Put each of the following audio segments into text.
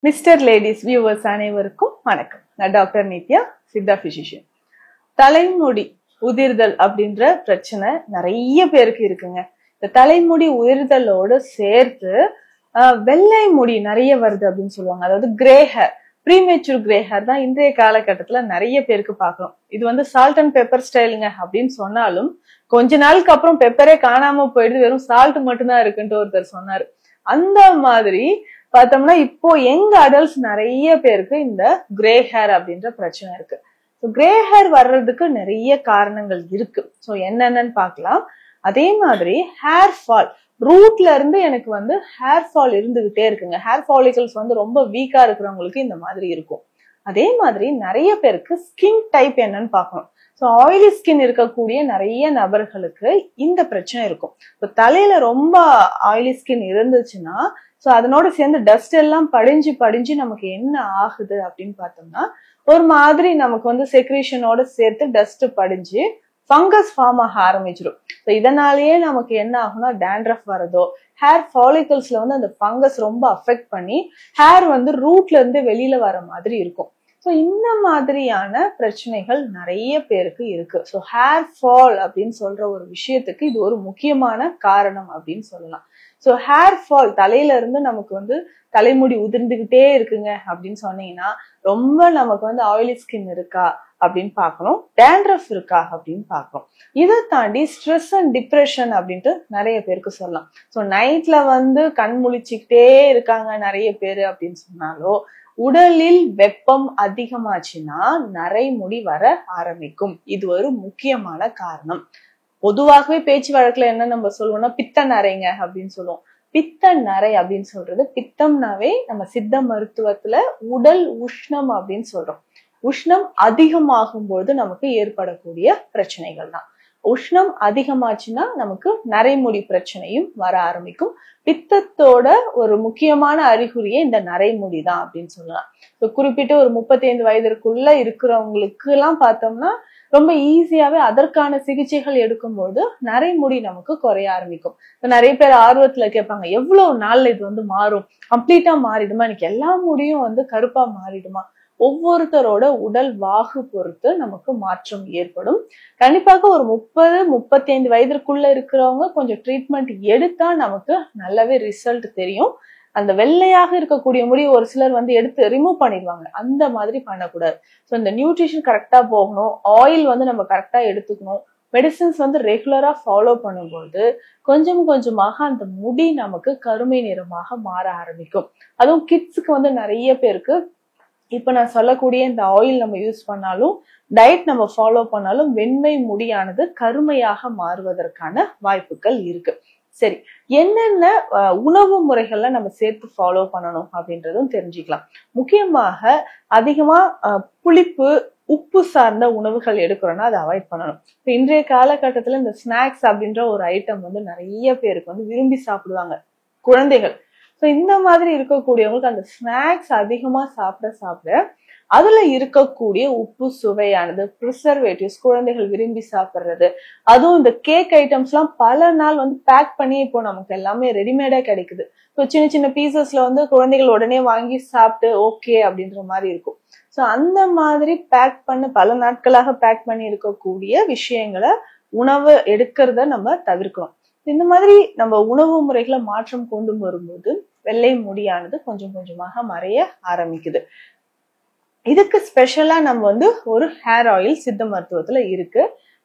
Mister ladies viewers அனைவருக்கும் வணக்கம். நான் டாக்டர் நித்யா, சித்தா பிசிஷியன். தலைமுடி உதிர்தல் அப்படின்ற பிரச்சனை நிறைய பேருக்கு இருக்குங்க. இந்த தலைமுடி உதிர்தலோட சேர்த்து வெள்ளை முடி நிறைய வருது அப்படின்னு சொல்லுவாங்க. அதாவது grey hair, premature grey hair தான் இன்றைய காலகட்டத்துல நிறைய பேருக்கு பார்க்கலாம். இது வந்து சால்ட் அண்ட் பெப்பர் ஸ்டைலுங்க அப்படின்னு சொன்னாலும் கொஞ்ச நாளுக்கு அப்புறம் பெப்பரே காணாம போயிடுது, வெறும் சால்ட் மட்டும்தான் இருக்குன்ட்டு ஒருத்தர் சொன்னாரு. அந்த மாதிரி பார்த்தோம்னா இப்போ யங் அடல்ட்ஸ் நிறைய பேருக்கு இந்த கிரே ஹேர் அப்படின்ற பிரச்சனை இருக்கு. கிரே ஹேர் வர்றதுக்கு நிறைய காரணங்கள் இருக்கு. ஸோ என்னென்னு பார்க்கலாம். அதே மாதிரி ஹேர் ஃபால், ரூட்ல இருந்து எனக்கு வந்து ஹேர் ஃபால் இருந்துகிட்டே இருக்குங்க. ஹேர் ஃபாலிகல்ஸ் வந்து ரொம்ப வீக்கா இருக்கிறவங்களுக்கு இந்த மாதிரி இருக்கும். அதே மாதிரி நிறைய பேருக்கு ஸ்கின் டைப் என்னன்னு பார்க்கணும். ஸோ ஆயிலி ஸ்கின் இருக்கக்கூடிய நிறைய நபர்களுக்கு இந்த பிரச்சனை இருக்கும். இப்போ தலையில ரொம்ப ஆயிலி ஸ்கின் இருந்துச்சுன்னா ஸோ அதனோட சேர்ந்து டஸ்ட் எல்லாம் படிஞ்சு படிஞ்சு நமக்கு என்ன ஆகுது அப்படின்னு பார்த்தோம்னா ஒரு மாதிரி நமக்கு வந்து செக்ரீஷனோட சேர்த்து டஸ்ட் படிஞ்சு ஃபங்கஸ் ஃபார்ம் ஆக ஆரம்பிச்சிடும். ஸோ இதனாலேயே நமக்கு என்ன ஆகும்னா டேண்ட்ரஃப் வரதோ, ஹேர் ஃபாலிகல்ஸ்ல வந்து அந்த ஃபங்கஸ் ரொம்ப அஃபெக்ட் பண்ணி ஹேர் வந்து ரூட்ல இருந்து வெளியில வர மாதிரி இருக்கும். ஸோ இந்த மாதிரியான பிரச்சனைகள் நிறைய பேருக்கு இருக்கு. ஸோ ஹேர் ஃபால் அப்படின்னு சொல்ற ஒரு விஷயத்துக்கு இது ஒரு முக்கியமான காரணம் அப்படின்னு சொல்லலாம். ஸோ ஹேர் ஃபால், தலையில இருந்து நமக்கு வந்து தலைமுடி உதிர்ந்துகிட்டே இருக்குங்க அப்படின்னு சொன்னீங்கன்னா ரொம்ப நமக்கு வந்து ஆயிலி ஸ்கின் இருக்கா அப்படின்னு பார்க்கணும், டேண்ட்ரஃப் இருக்கா அப்படின்னு பார்க்கணும். இதை தாண்டி ஸ்ட்ரெஸ் அண்ட் டிப்ரெஷன் அப்படின்ட்டு நிறைய பேருக்கு சொல்லலாம். ஸோ நைட்ல வந்து கண் முழிச்சுக்கிட்டே இருக்காங்க நிறைய பேரு அப்படின்னு சொன்னாலோ, உடலில் வெப்பம் அதிகமாச்சுன்னா நரைமுடி வர ஆரம்பிக்கும். இது ஒரு முக்கியமான காரணம். பொதுவாகவே பேச்சு வழக்குல என்ன நம்ம சொல்லுவோம்னா பித்த நரைங்க அப்படின்னு சொல்லுவோம். பித்த நரை அப்படின்னு சொல்றது, பித்தம்னாவே நம்ம சித்த மருத்துவத்துல உடல் உஷ்ணம் அப்படின்னு சொல்றோம். உஷ்ணம் அதிகமாகும் பொழுது நமக்கு ஏற்படக்கூடிய பிரச்சனைகள் தான். உஷ்ணம் அதிகமாச்சுன்னா நமக்கு நரைமுடி பிரச்சனையும் வர ஆரம்பிக்கும். பித்தத்தோட ஒரு முக்கியமான அறிகுறியே இந்த நரைமுடி தான் அப்படின்னு சொல்லலாம். குறிப்பிட்டு ஒரு 35 வயதிற்குள்ள இருக்கிறவங்களுக்கு எல்லாம் பார்த்தோம்னா ரொம்ப ஈஸியாவே அதற்கான சிகிச்சைகள் எடுக்கும்போது நரைமுடி நமக்கு குறைய ஆரம்பிக்கும். நிறைய பேர் ஆர்வத்துல கேட்பாங்க, எவ்வளவு நாள்ல இது வந்து மாறும், கம்ப்ளீட்டா மாறிடுமா, எனக்கு எல்லா முடியும் வந்து கருப்பா மாறிடுமா? ஒவ்வொருத்தரோட உடல் வாகு பொறுத்து நமக்கு மாற்றம் ஏற்படும். கண்டிப்பாக ஒரு 30-35 வயதிற்குள்ள இருக்கிறவங்க கொஞ்சம் ட்ரீட்மெண்ட் எடுத்தா நமக்கு நல்லாவே ரிசல்ட் தெரியும். அந்த வெள்ளையாக இருக்கக்கூடிய முடி ஒரு சிலர் வந்து எடுத்து ரிமூவ் பண்ணிடுவாங்க. அந்த மாதிரி பண்ணக்கூடாது. ஸோ இந்த நியூட்ரிஷன் கரெக்டா போகணும், ஆயில் வந்து நம்ம கரெக்டா எடுத்துக்கணும், மெடிசின்ஸ் வந்து ரெகுலரா ஃபாலோ பண்ணும்போது கொஞ்சம் கொஞ்சமாக அந்த முடி நமக்கு கருமை நிறமாக மாற ஆரம்பிக்கும். அதுவும் கிட்ஸுக்கு வந்து நிறைய பேருக்கு இப்ப நான் சொல்லக்கூடிய இந்த ஆயில் நம்ம யூஸ் பண்ணாலும், டயட் நம்ம ஃபாலோ பண்ணாலும் வெண்மை முடியானது கருமையாக மாறுவதற்கான வாய்ப்புகள் இருக்கு. சரி, என்னென்ன உணவு முறைகள்ல நம்ம சேர்த்து ஃபாலோ பண்ணணும் அப்படின்றதும் தெரிஞ்சுக்கலாம். முக்கியமாக அதிகமா புளிப்பு, உப்பு சார்ந்த உணவுகள் எடுக்கிறோம்னா அதை அவாய்ட் பண்ணணும். இப்ப இன்றைய காலகட்டத்துல இந்த ஸ்நாக்ஸ் அப்படின்ற ஒரு ஐட்டம் வந்து நிறைய பேருக்கு வந்து விரும்பி சாப்பிடுவாங்க குழந்தைகள். ஸோ இந்த மாதிரி இருக்கக்கூடியவங்களுக்கு அந்த ஸ்நாக்ஸ் அதிகமா சாப்பிட அதுல இருக்கக்கூடிய உப்பு சுவையானது, ப்ரிசர்வேட்டிவ்ஸ், குழந்தைகள் விரும்பி சாப்பிடுறது, அதுவும் இந்த கேக் ஐட்டம்ஸ் எல்லாம் பல நாள் வந்து பேக் பண்ணி இப்போ நமக்கு எல்லாமே ரெடிமேடா கிடைக்குது. ஸோ சின்ன சின்ன பீசஸ்ல வந்து குழந்தைகள் உடனே வாங்கி சாப்பிட்டு ஓகே அப்படின்ற மாதிரி இருக்கும். ஸோ அந்த மாதிரி பேக் பண்ண பல நாட்களாக பேக் பண்ணி இருக்கக்கூடிய விஷயங்களை உணவு எடுக்கிறத நம்ம தவிர்க்கணும். இந்த மாதிரி நம்ம உணவு முறைகளை மாற்றம் கொண்டு வரும்போது வெள்ளை முடியானது கொஞ்சம் கொஞ்சமாக மறைய ஆரம்பிக்குது. இதுக்கு ஸ்பெஷலா நம்ம வந்து ஒரு ஹேர் ஆயில் சித்த மருத்துவத்துல இருக்கு.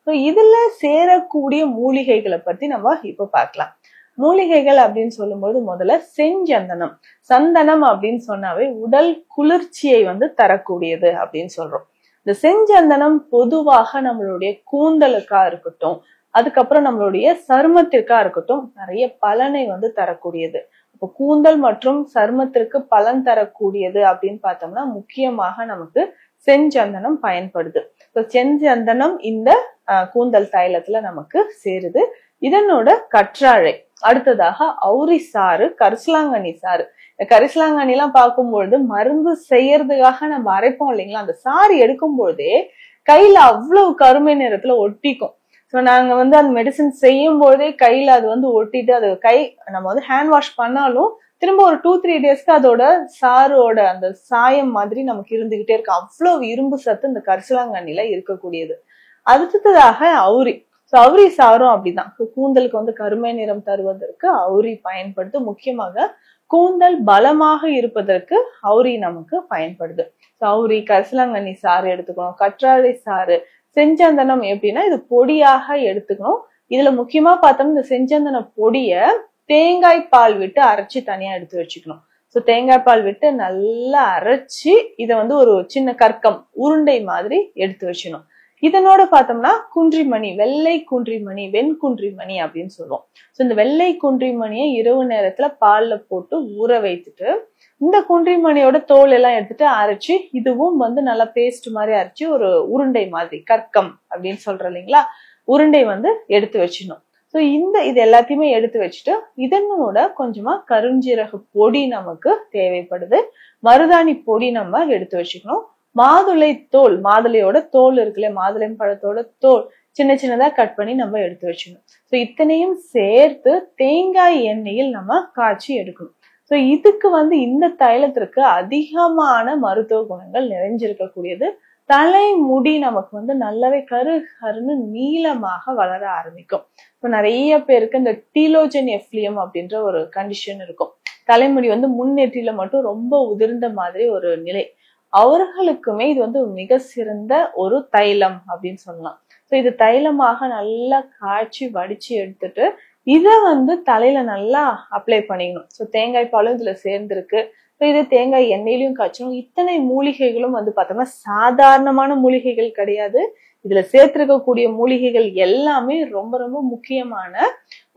ஸோ இதுல சேரக்கூடிய மூலிகைகளை பத்தி நம்ம இப்ப பார்க்கலாம். மூலிகைகள் அப்படின்னு சொல்லும்போது முதல்ல செஞ்சந்தனம். சந்தனம் அப்படின்னு சொன்னாவே உடல் குளிர்ச்சியை வந்து தரக்கூடியது அப்படின்னு சொல்றோம். இந்த செஞ்சந்தனம் பொதுவாக நம்மளுடைய கூந்தலுக்கா இருக்கட்டும், அதுக்கப்புறம் நம்மளுடைய சருமத்திற்கா இருக்கட்டும் நிறைய பலனை வந்து தரக்கூடியது. இப்போ கூந்தல் மற்றும் சருமத்திற்கு பலன் தரக்கூடியது அப்படின்னு பார்த்தோம்னா முக்கியமாக நமக்கு செஞ்சந்தனம் பயன்படுது. செஞ்சந்தனம் இந்த கூந்தல் தைலத்துல நமக்கு சேருது. இதனோட கற்றாழை, அடுத்ததாக அவுரி சாறு, கரிசலாங்கண்ணி சாறு. கரிசலாங்கண்ணி எல்லாம் பார்க்கும்பொழுது மருந்து செய்யறதுக்காக நம்ம அரைப்போம் இல்லைங்களா, அந்த சாறு எடுக்கும் பொழுதே கையில அவ்வளவு கருமை நிறத்துல ஒட்டிக்கும். ஸோ நாங்க வந்து அந்த மெடிசன் செய்யும் போதே கையில அது வந்து ஒட்டிட்டு, அது கை நம்ம வந்து ஹேண்ட் வாஷ் பண்ணாலும் திரும்ப ஒரு 2-3 டேஸ்க்கு அதோட சாரோட அந்த சாயம் மாதிரி நமக்கு இருந்துகிட்டே இருக்கு. அவ்வளவு இரும்பு சத்து இந்த கரிசலாங்கண்ணில இருக்கக்கூடியது. அடுத்ததாக அவுரி. அவுரி சாரும் அப்படிதான். கூந்தலுக்கு வந்து கருமை நிறம் தருவதற்கு அவுரி பயன்படுது. முக்கியமாக கூந்தல் பலமாக இருப்பதற்கு அவுரி நமக்கு பயன்படுது. அவுரி, கரிசலாங்கண்ணி சாறு எடுத்துக்கணும். கற்றாழை சாறு, செஞ்சந்தனம் எப்படின்னா இது பொடியாக எடுத்துக்கணும். இதுல முக்கியமா பார்த்தோம்னா இந்த செஞ்சந்தன பொடிய தேங்காய் பால் விட்டு அரைச்சி தனியா எடுத்து வச்சுக்கணும். தேங்காய் பால் விட்டு நல்லா அரைச்சி இதை வந்து ஒரு சின்ன கற்கம் உருண்டை மாதிரி எடுத்து வச்சிடணும். இதனோட பார்த்தோம்னா குன்றிமணி, வெள்ளை குன்றிமணி, வெண்குன்றிமணி அப்படின்னு சொல்லுவோம். இந்த வெள்ளை குன்றிமணியை இரவு நேரத்துல பால்ல போட்டு ஊற வைத்துட்டு இந்த குன்றிமணியோட தோல் எல்லாம் எடுத்துட்டு அரைச்சு இதுவும் வந்து நல்லா பேஸ்ட் மாதிரி அரைச்சு ஒரு உருண்டை மாதிரி கற்கம் அப்படின்னு சொல்றோம் இல்லைங்களா, உருண்டை வந்து எடுத்து வச்சிடணும். இது எல்லாத்தையுமே எடுத்து வச்சுட்டு இதனோட கொஞ்சமா கருஞ்சீரக பொடி நமக்கு தேவைப்படுது. மருதாணி பொடி நம்ம எடுத்து வச்சுக்கணும். மாதுளை தோல், மாதுளையோட தோல் இருக்குல்ல, மாதுளை பழத்தோட தோல் சின்ன சின்னதா கட் பண்ணி நம்ம எடுத்து வச்சுக்கணும். இத்தனையும் சேர்த்து தேங்காய் எண்ணெயில் நம்ம காய்ச்சி எடுக்கணும். இதுக்கு வந்து இந்த தைலத்திற்கு அதிகமான மருத்துவ குணங்கள் நிறைஞ்சிருக்கக்கூடியது. தலைமுடி நமக்கு வந்து நல்லாவே கருன்னு நீளமாக வளர ஆரம்பிக்கும். நிறைய பேருக்கு இந்த டீலோஜன் எஃப்லியம் அப்படின்ற ஒரு கண்டிஷன் இருக்கும். தலைமுடி வந்து முன்னேற்றில மட்டும் ரொம்ப உதிர்ந்த மாதிரி ஒரு நிலை. அவர்களுக்குமே இது வந்து மிக சிறந்த ஒரு தைலம் அப்படின்னு சொல்லலாம். இது தைலமாக நல்லா காய்ச்சி வடிச்சு எடுத்துட்டு இத வந்து தலையில நல்லா அப்ளை பண்ணிக்கணும். தேங்காய் பாலும் இதுல சேர்ந்திருக்கு. இது தேங்காய் எண்ணெயிலையும் காய்ச்சணும். இத்தனை மூலிகைகளும் வந்து பார்த்தோம்னா சாதாரணமான மூலிகைகள் கிடையாது. இதுல சேர்த்திருக்கக்கூடிய மூலிகைகள் எல்லாமே ரொம்ப ரொம்ப முக்கியமான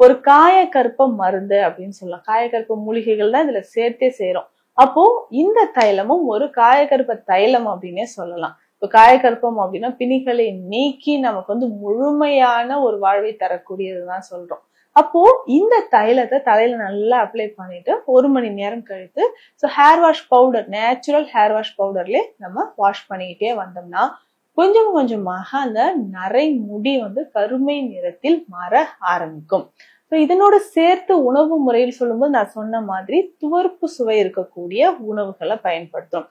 ஒரு காயக்கற்ப மருந்து அப்படின்னு சொல்லலாம். காயக்கற்ப மூலிகைகள் தான் இதுல சேர்த்தே சேரும். அப்போ இந்த தைலமும் ஒரு காயக்கற்ப தைலம் அப்படின்னே சொல்லலாம். இப்போ காயக்கற்பம் அப்படின்னா பிணிகளை நீக்கி நமக்கு வந்து முழுமையான ஒரு வாழ்வை தரக்கூடியதுதான் சொல்றோம். அப்போ இந்த தைலத்தை தலையில நல்லா அப்ளை பண்ணிட்டு 1 மணி நேரம் கழித்து hair wash powder, natural hair wash பவுடர்ல நம்ம வாஷ் பண்ணிக்கிட்டே வந்தோம்னா கொஞ்சம் கொஞ்சமாக அந்த நரை முடி வந்து கருமை நிறத்தில் மாற ஆரம்பிக்கும். இதனோட சேர்த்து உணவு முறையில் சொல்லும்போது நான் சொன்ன மாதிரி துவர்ப்பு சுவை இருக்கக்கூடிய உணவுகளை பயன்படுத்தணும்.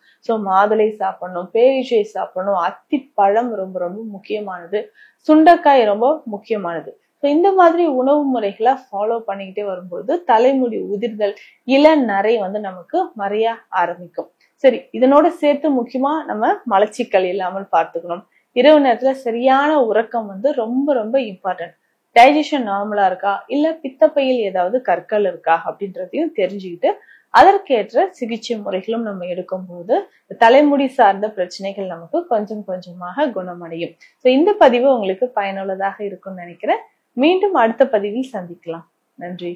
மாதுளை சாப்பிடணும், பேரிச்சை சாப்பிடணும், அத்திப்பழம் ரொம்ப ரொம்ப முக்கியமானது, சுண்டைக்காய் ரொம்ப முக்கியமானது. இந்த மாதிரி உணவு முறைகளை ஃபாலோ பண்ணிக்கிட்டே வரும்போது தலைமுடி உதிர்தல், இளநரை வந்து நமக்கு மறைய ஆரம்பிக்கும். சரி, இதனோட சேர்த்து முக்கியமா நம்ம மலச்சிக்கல் இல்லாமல் பார்த்துக்கணும். இரவு நேரத்துல சரியான உறக்கம் வந்து ரொம்ப ரொம்ப இம்பார்ட்டன்ட். டைஜஷன் நார்மலா இருக்கா, இல்ல பித்தப்பையில் ஏதாவது கற்கள் இருக்கா அப்படின்றதையும் தெரிஞ்சுக்கிட்டு அதற்கேற்ற சிகிச்சை முறைகளும் நம்ம எடுக்கும் போது தலைமுடி சார்ந்த பிரச்சனைகள் நமக்கு கொஞ்சம் கொஞ்சமாக குணமடையும். இந்த பதிவு உங்களுக்கு பயனுள்ளதாக இருக்கும்னு நினைக்கிறேன். மீண்டும் அடுத்த பதிவில் சந்திக்கலாம். நன்றி.